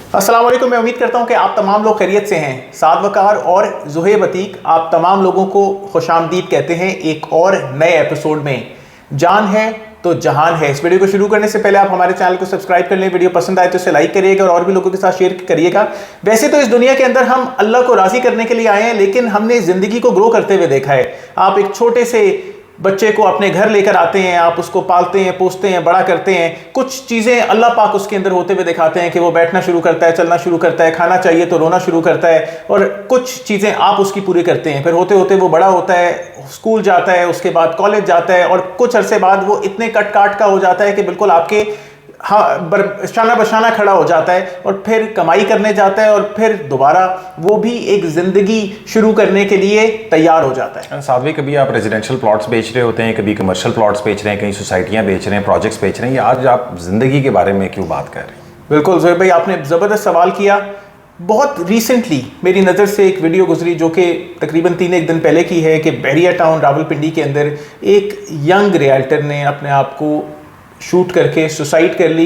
अस्सलाम वालेकुम। मैं उम्मीद करता हूं कि आप तमाम लोग खैरियत से हैं। साद वकार और ज़ुहैब अतीक आप तमाम लोगों को खुशामदीद कहते हैं एक और नए एपिसोड में। जान है तो जहान है। इस वीडियो को शुरू करने से पहले आप हमारे चैनल को सब्सक्राइब कर लें, वीडियो पसंद आए तो इसे लाइक करिएगा और भी लोगों के साथ शेयर करिएगा। वैसे तो इस दुनिया के अंदर हम अल्लाह को राज़ी करने के लिए आए हैं, लेकिन हमने ज़िंदगी को ग्रो करते हुए देखा है। आप एक छोटे से बच्चे को अपने घर लेकर आते हैं, आप उसको पालते हैं, पोसते हैं, बड़ा करते हैं। कुछ चीज़ें अल्लाह पाक उसके अंदर होते हुए दिखाते हैं कि वो बैठना शुरू करता है, चलना शुरू करता है, खाना चाहिए तो रोना शुरू करता है, और कुछ चीज़ें आप उसकी पूरी करते हैं। फिर होते होते वो बड़ा होता है, स्कूल जाता है, उसके बाद कॉलेज जाता है, और कुछ अरसे बाद वो इतने कट काट का हो जाता है कि बिल्कुल आपके शाना बशाना खड़ा हो जाता है, और फिर कमाई करने जाता है, और फिर दोबारा वो भी एक ज़िंदगी शुरू करने के लिए तैयार हो जाता है। सादवी, कभी आप रेजिडेंशियल प्लॉट्स बेच रहे होते हैं, कभी कमर्शियल प्लॉट्स बेच रहे हैं, कहीं सोसाइटियाँ बेच रहे हैं, प्रोजेक्ट्स बेच रहे हैं, या आज आप ज़िंदगी के बारे में क्यों बात कर रहे हैं? बिल्कुल ज़ुहैब भाई, आपने ज़बरदस्त सवाल किया। बहुत रिसेंटली मेरी नज़र से एक वीडियो गुजरी जो कि तकरीबन 3-1 दिन पहले की है कि बहरिया टाउन रावलपिंडी के अंदर एक यंग रियल्टर ने अपने आप को शूट करके सुसाइड कर ली।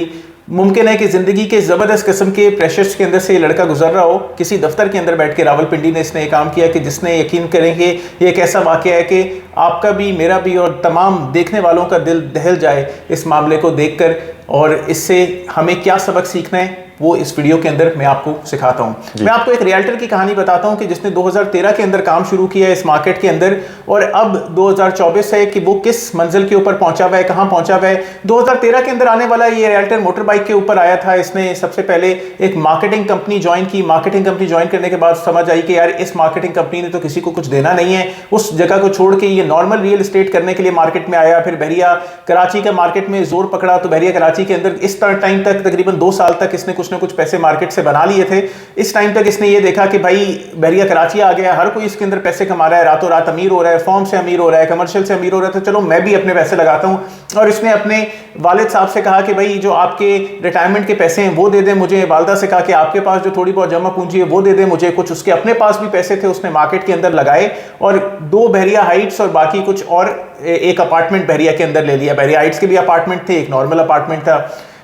मुमकिन है कि ज़िंदगी के ज़बरदस्त किस्म के प्रेशर्स के अंदर से ये लड़का गुजर रहा हो। किसी दफ्तर के अंदर बैठ के रावलपिंडी ने इसने काम किया कि जिसने यकीन करेंगे ये एक ऐसा वाक़या है कि आपका भी, मेरा भी, और तमाम देखने वालों का दिल दहल जाए इस मामले को देखकर। और इससे हमें क्या सबक सीखना है वो इस वीडियो के अंदर मैं आपको सिखाता हूं। मैं आपको एक रियल्टर की कहानी बताता हूं कि जिसने 2013 के अंदर काम शुरू किया है इस मार्केट के अंदर, और अब 2024 है कि वो किस मंजिल के ऊपर पहुंचा हुआ है, कहां पहुंचा हुआ है। 2013 के अंदर आने वाला ये रियल्टर मोटर बाइक के ऊपर आया था। इसने सबसे पहले एक मार्केटिंग कंपनी ज्वाइन की। मार्केटिंग कंपनी ज्वाइन करने के बाद समझ आई कि यार इस मार्केटिंग कंपनी ने तो किसी को कुछ देना नहीं है। उस जगह को छोड़ के ये नॉर्मल रियल एस्टेट करने के लिए मार्केट में आया। फिर बहरिया कराची का मार्केट में जोर पकड़ा, तो बहरिया कराची के अंदर इस टाइम तक तकरीबन 2 साल तक इसने कुछ ना कुछ पैसे मार्केट से बना लिए थे। इस टाइम तक इसने ये देखा कि भाई बहरिया कराची आ गया, हर कोई इसके अंदर पैसे कमा रहा है, रातों रात अमीर हो रहा है, फॉर्म से अमीर हो रहा है, कमर्शियल से अमीर हो रहा है, तो चलो मैं भी अपने पैसे लगाता हूं। और इसने अपने वालिद साहब से कहा कि भाई जो आपके रिटायरमेंट के पैसे हैं वो दे दें मुझे। वालदा से कहा कि आपके पास जो थोड़ी बहुत जमा पूंजी है वो दे दें मुझे। कुछ उसके अपने पास भी पैसे थे, उसने मार्केट के अंदर लगाए और 2 बहरिया हाइट्स और बाकी कुछ और एक अपार्टमेंट बहरिया के अंदर ले लिया। बहरिया हाइट्स के भी अपार्टमेंट थे, एक नॉर्मल अपार्टमेंट था।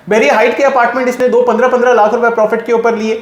बहरिया हाइट के अपार्टमेंट इसने 15-15 लाख रुपए प्रॉफिट के ऊपर लिए,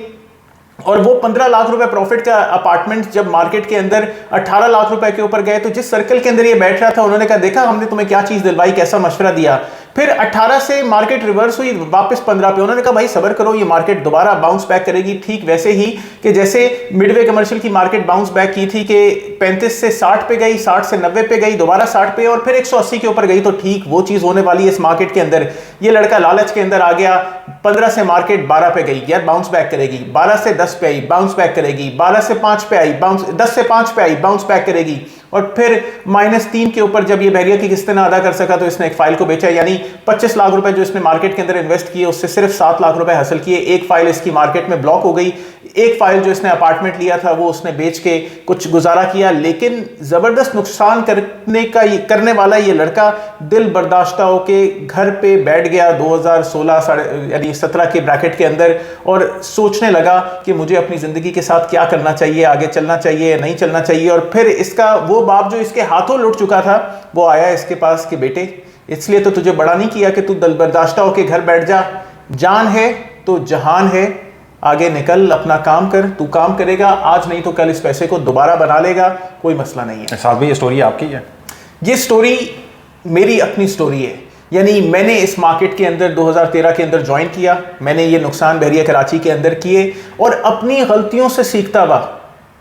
और वो 15 लाख रुपए प्रॉफिट का अपार्टमेंट जब मार्केट के अंदर 18 लाख रुपए के ऊपर गए, तो जिस सर्कल के अंदर ये बैठ रहा था उन्होंने कहा देखा हमने तुम्हें क्या चीज दिलवाई, कैसा मशवरा दिया। फिर 18 से मार्केट रिवर्स हुई वापस 15 पे। उन्होंने कहा भाई सब्र करो, ये मार्केट दोबारा बाउंस बैक करेगी। ठीक वैसे ही कि जैसे मिडवे कमर्शियल की मार्केट बाउंस बैक की थी कि 35 से 60 पे गई, 60 से 90 पे गई, दोबारा 60 पे और फिर 180 के ऊपर गई, तो ठीक वो चीज होने वाली है इस मार्केट के अंदर। ये लड़का लालच के अंदर आ गया। 15 से मार्केट 12 पे गई, यार बाउंस बैक करेगी। 12 से 10 पे आई, बाउंस बैक करेगी। 12 से 5 पे आई, 10 से 5 पे आई, बाउंस बैक करेगी। और फिर -3 के ऊपर जब ये बहरिया की किस्तें ना अदा कर सका तो इसने एक फाइल को बेचा। यानी 25 लाख रुपए जो इसने मार्केट के अंदर इन्वेस्ट किए उससे सिर्फ 7 लाख रुपए हासिल किए। एक फाइल इसकी मार्केट में ब्लॉक हो गई। एक फाइल जो इसने अपार्टमेंट लिया था वो उसने बेच के कुछ गुजारा किया। लेकिन जबरदस्त नुकसान करने वाला ये लड़का दिल बर्दाश्ता होके घर पे बैठ गया 2016 यानी 17 के ब्रैकेट के अंदर, और सोचने लगा कि मुझे अपनी जिंदगी के साथ क्या करना चाहिए, आगे चलना चाहिए या नहीं चलना चाहिए। और फिर इसका वो बाप जो इसके हाथों लुट चुका था वो आया इसके पास कि बेटे इसलिए तो तुझे बड़ा नहीं किया कि तू दिल बर्दाश्ता होके घर बैठ जा। जान है तो जहान है, आगे निकल, अपना काम कर। तू काम करेगा आज नहीं तो कल इस पैसे को दोबारा बना लेगा, कोई मसला नहीं है। साहब ये स्टोरी आपकी है? ये स्टोरी मेरी अपनी स्टोरी है। यानी मैंने इस मार्केट के अंदर 2013 के अंदर ज्वाइन किया। मैंने ये नुकसान बहरिया कराची के अंदर किए और अपनी गलतियों से सीखता हुआ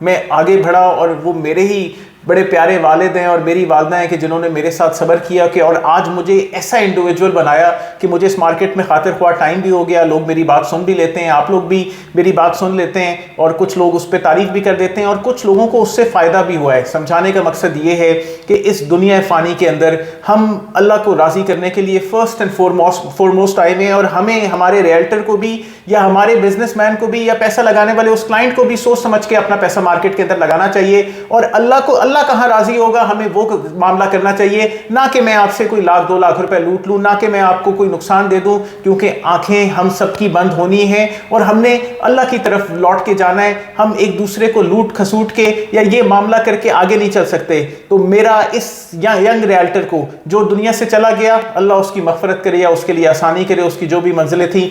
मैं आगे बढ़ा। और वो मेरे ही बड़े प्यारे वालिद हैं और मेरी वालदा हैं कि जिन्होंने मेरे साथ सब्र किया कि और आज मुझे ऐसा इंडिविजुअल बनाया कि मुझे इस मार्केट में खातिर ख्वाह टाइम भी हो गया। लोग मेरी बात सुन भी लेते हैं, आप लोग भी मेरी बात सुन लेते हैं, और कुछ लोग उस पर तारीफ भी कर देते हैं, और कुछ लोगों को उससे फ़ायदा भी हुआ है। समझाने का मकसद ये है कि इस दुनिया फ़ानी के अंदर हम अल्लाह को राज़ी करने के लिए फ़र्स्ट एंड फॉरमोस्ट आए हैं, और हमें हमारे रियल्टर को भी या हमारे बिजनेसमैन को भी या पैसा लगाने वाले उस क्लाइंट को भी सोच समझ के अपना पैसा मार्केट के अंदर लगाना चाहिए। और अल्लाह अल्लाह कहाँ राजी होगा, हमें वो मामला करना चाहिए, ना कि मैं आपसे कोई लाख 2 लाख रुपए लूट लूँ, ना कि मैं आपको कोई नुकसान दे दूँ, क्योंकि आंखें हम सबकी बंद होनी है और हमने अल्लाह की तरफ लौट के जाना है। हम एक दूसरे को लूट खसूट के या ये मामला करके आगे नहीं चल सकते। तो मेरा इस यंग रियल्टर को जो दुनिया से चला गया, अल्लाह उसकी मगफरत करे या उसके लिए आसानी करे, उसकी जो भी मंजिलें थी,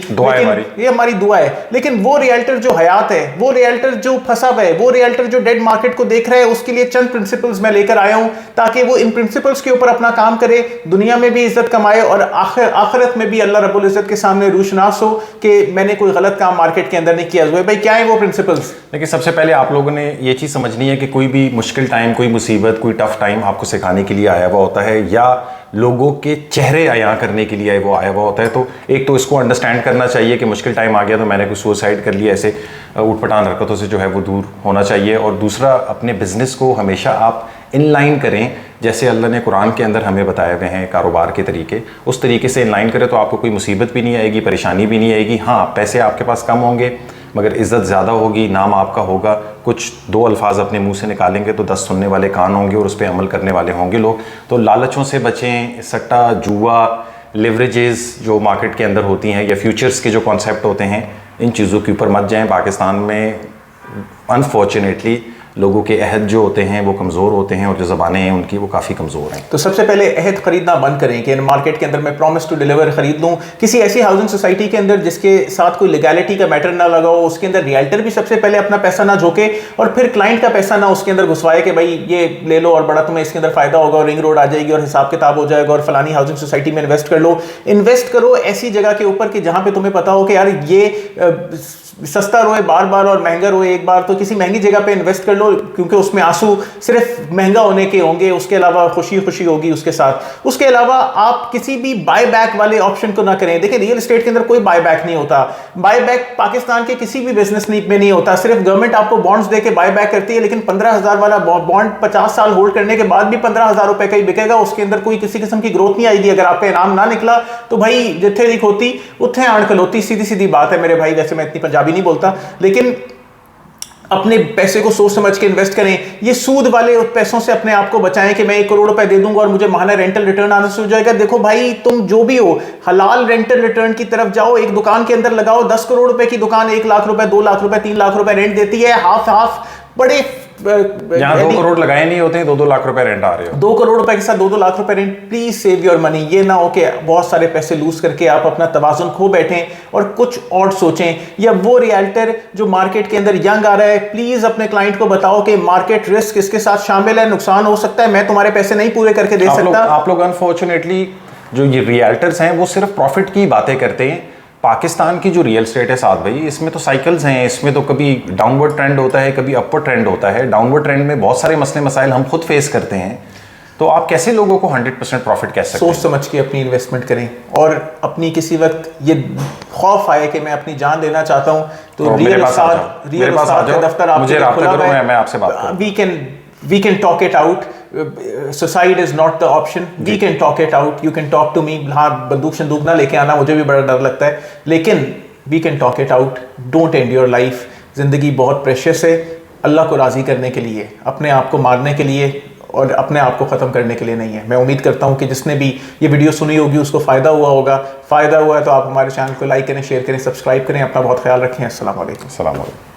ये हमारी दुआ है। लेकिन वो रियल्टर जो हयात है, वो रियल्टर जो फंसा है, वो रियल्टर जो डेड मार्केट को देख रहा है, उसके लिए चंद प्रिंसिपल्स मैं लेकर आया हूं ताकि वो इन प्रिंसिपल्स के ऊपर अपना काम करे, दुनिया में भी इज्जत कमाए और आखिरत में भी अल्लाह रब्बुल इज्जत के सामने रूशनास हो कि मैंने कोई गलत काम मार्केट के अंदर नहीं किया। भाई क्या है वो प्रिंसिपल्स? देखिए, सबसे पहले आप लोगों ने ये चीज़ समझनी है कि कोई भी मुश्किल टाइम, कोई मुसीबत, कोई टफ टाइम आपको सिखाने के लिए आया हुआ होता है या लोगों के चेहरे अयां करने के लिए आया हुआ होता है। तो एक तो इसको अंडरस्टैंड करना चाहिए कि मुश्किल टाइम आ गया तो मैंने कोई सुसाइड कर लिया, ऐसे उठपटांग हरकतों से जो है वो दूर होना चाहिए। और दूसरा, अपने बिजनेस को हमेशा आप इनलाइन करें, जैसे अल्लाह ने कुरान के अंदर हमें बताए हुए हैं कारोबार के तरीके, उस तरीके से इनलाइन करें तो आपको कोई मुसीबत भी नहीं आएगी, परेशानी भी नहीं आएगी। हाँ, पैसे आपके पास कम होंगे मगर इज़्ज़त ज़्यादा होगी, नाम आपका होगा। कुछ 2 अल्फाज अपने मुंह से निकालेंगे तो 10 सुनने वाले कान होंगे और उस पर अमल करने वाले होंगे लोग। तो लालचों से बचें, सट्टा, जुआ, लिवरेजेस जो मार्केट के अंदर होती हैं या फ्यूचर्स के जो कॉन्सेप्ट होते हैं, इन चीज़ों के ऊपर मत जाएं। पाकिस्तान में अनफॉर्चुनेटली लोगों के अहद जो होते हैं वो कमज़ोर होते हैं और जो ज़बानें हैं उनकी वो काफ़ी कमज़ोर हैं। तो सबसे पहले अहद खरीदना बंद करें कि मार्केट के अंदर मैं प्रॉमिस टू डिलीवर खरीद लूँ किसी ऐसी हाउसिंग सोसाइटी के अंदर जिसके साथ कोई लीगैलिटी का मैटर ना लगा हो, उसके अंदर रियल्टर भी सबसे पहले अपना पैसा ना झोंके और फिर क्लाइंट का पैसा ना उसके अंदर घुसवाए कि भाई ये ले लो और बड़ा तुम्हें इसके अंदर फायदा होगा और रिंग रोड आ जाएगी और हिसाब किताब हो जाएगा और फलानी हाउसिंग सोसाइटी में इन्वेस्ट कर लो। इन्वेस्ट करो ऐसी जगह के ऊपर कि जहाँ पे तुम्हें पता हो कि यार ये सस्ता रोए बार बार और महंगा रोए एक बार, तो किसी महंगी जगह पे इन्वेस्ट कर लो क्योंकि उसमें आंसू सिर्फ महंगा होने के होंगे, उसके अलावा खुशी खुशी होगी उसके साथ। उसके अलावा आप किसी भी बाय बैक वाले ऑप्शन को ना करें। देखिए, रियल एस्टेट के अंदर कोई बाय बैक नहीं होता। बाय बैक पाकिस्तान के किसी भी बिजनेस में नहीं होता। सिर्फ गवर्नमेंट आपको बॉन्ड्स देके बाय बैक करती है, लेकिन 15,000 वाला बॉन्ड 50 साल होल्ड करने के बाद भी 15,000 रुपए का ही बिकेगा। उसके अंदर कोई किसी किस्म की ग्रोथ नहीं आएगी। अगर आपका इनाम ना निकला तो भाई जिथे लिख होती उत्थे आड़कल होती। सीधी सीधी बात है मेरे भाई। वैसे मैं इतनी पंजाबी नहीं बोलता, लेकिन अपने पैसे को सोच समझ के इन्वेस्ट करें। ये सूद वाले पैसों से अपने आप को बचाएं कि मैं 1 करोड़ रुपए दे दूंगा और मुझे माहाना रेंटल रिटर्न आना शुरू हो जाएगा। देखो भाई, तुम जो भी हो हलाल रेंटल रिटर्न की तरफ जाओ। एक दुकान के अंदर लगाओ, 10 करोड़ रुपए की दुकान 1 लाख रुपए, 2 लाख रुपए, 3 लाख रुपए रेंट देती है। हाफ हाफ बड़े यहाँ 2 करोड़ लगाए नहीं होते हैं, 2-2 लाख रुपए रेंट आ रहे हो। 2 करोड़ रुपए के साथ 2-2 लाख रुपए rent. Please save your money. ये ना हो कि बहुत सारे पैसे लूज करके आप अपना तवाज़ुन खो बैठें और कुछ और सोचें। या वो रियल्टर जो मार्केट के अंदर यंग आ रहा है, प्लीज अपने क्लाइंट को बताओ कि मार्केट रिस्क इसके साथ शामिल है, नुकसान हो सकता है, मैं तुम्हारे पैसे नहीं पूरे करके दे सकता। आप लोग अनफॉर्चुनेटली जो ये रियल्टर्स हैं वो सिर्फ प्रॉफिट की बातें करते हैं। पाकिस्तान की जो रियल स्टेट है साथ भाई, इसमें तो साइकिल्स हैं। इसमें तो कभी डाउनवर्ड ट्रेंड होता है, कभी अपवर्ड ट्रेंड होता है। डाउनवर्ड ट्रेंड में बहुत सारे मसले मसाइल हम खुद फेस करते हैं। तो आप कैसे लोगों को 100% प्रॉफिट कह सकते हैं? सोच समझ के अपनी इन्वेस्टमेंट करें और अपनी किसी वक्त ये खौफ आए कि मैं अपनी जान देना चाहता हूँ तो रियल का दफ्तर मुझे राब्ता करो, मैं आपसे बात करूँ। We can talk it out. Suicide is not the option. We can talk it out. You can talk to me. हाँ, बंदूक शंदूक ना लेके आना, मुझे भी बड़ा डर लगता है, लेकिन we can talk it out. Don't end your life. जिंदगी बहुत प्रेशियस है। अल्लाह को राज़ी करने के लिए, अपने आप को मारने के लिए और अपने आप को ख़त्म करने के लिए नहीं है। मैं उम्मीद करता हूँ कि जिसने भी ये वीडियो सुनी होगी उसको फ़ायदा हुआ होगा। फ़ायदा हुआ है तो आप हमारे चैनल को लाइक करें, शेयर करें, सब्सक्राइब करें। अपना बहुत ख्याल रखें। अस्सलाम वालेकुम।